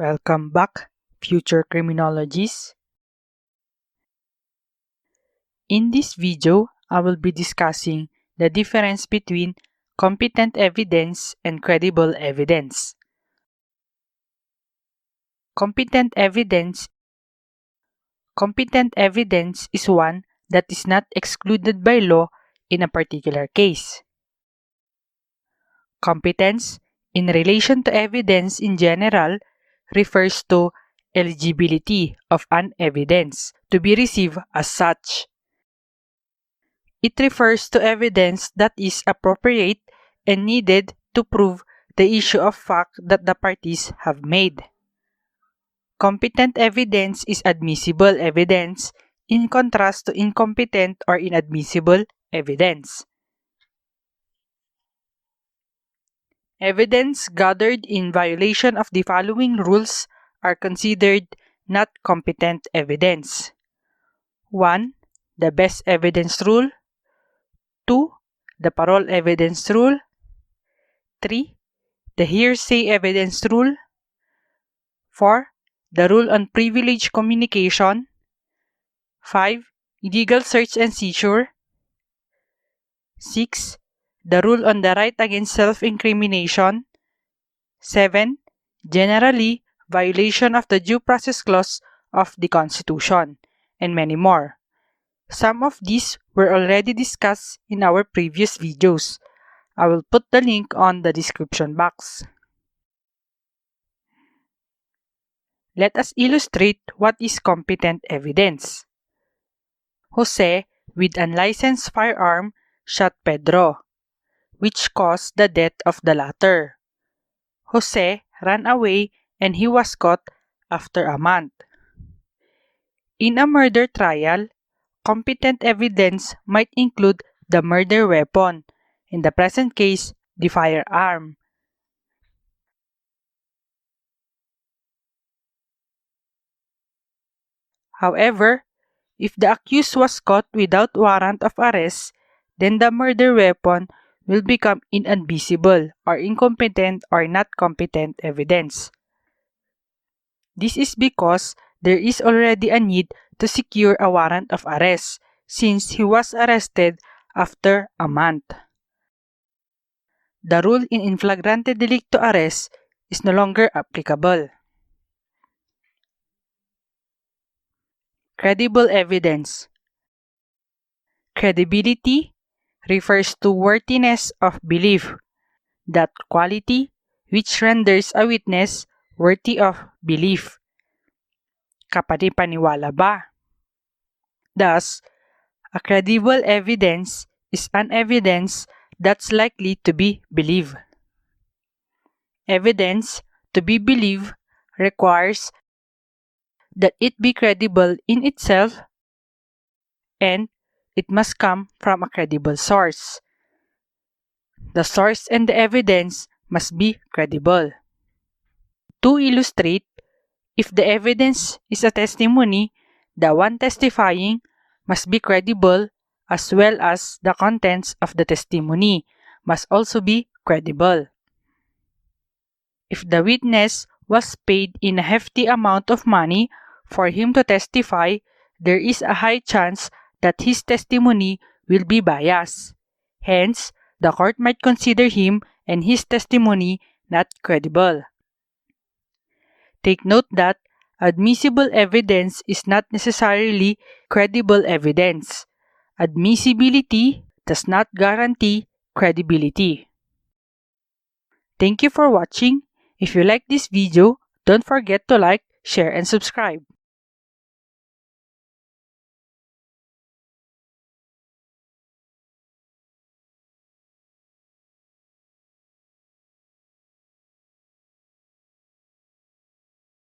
Welcome back, future criminologists. In this video, I will be discussing the difference between competent evidence and credible evidence. Competent evidence is one that is not excluded by law in a particular case. Competence, in relation to evidence in general, refers to eligibility of an evidence to be received as such. It refers to evidence that is appropriate and needed to prove the issue of fact that the parties have made. Competent evidence is admissible evidence in contrast to incompetent or inadmissible evidence. Evidence gathered in violation of the following rules are considered not competent evidence. 1. The best evidence rule. 2. The parole evidence rule. 3. The hearsay evidence rule. 4. The rule on privileged communication. 5. Illegal search and seizure. 6. The rule on the right against self-incrimination. 7. Generally, violation of the Due Process Clause of the Constitution, and many more. Some of these were already discussed in our previous videos. I will put the link on the description box. Let us illustrate what is competent evidence. Jose, with unlicensed firearm, shot Pedro, which caused the death of the latter. Jose ran away and he was caught after a month. In a murder trial, competent evidence might include the murder weapon, in the present case, the firearm. However, if the accused was caught without warrant of arrest, then the murder weapon will become inadmissible or incompetent or not competent evidence. This is because there is already a need to secure a warrant of arrest since he was arrested after a month. The rule in flagrante delicto arrest is no longer applicable. Credible evidence. Credibility refers to worthiness of belief, that quality which renders a witness worthy of belief. Kapanipaniwala ba? Thus, a credible evidence is an evidence that's likely to be believed. Evidence to be believed requires that it be credible in itself and it must come from a credible source. The source and the evidence must be credible. To illustrate, if the evidence is a testimony, the one testifying must be credible as well as the contents of the testimony must also be credible. If the witness was paid in a hefty amount of money for him to testify, there is a high chance that his testimony will be biased. Hence, the court might consider him and his testimony not credible. Take note that admissible evidence is not necessarily credible evidence. Admissibility does not guarantee credibility. Thank you for watching. If you like this video, don't forget to like, share, and subscribe.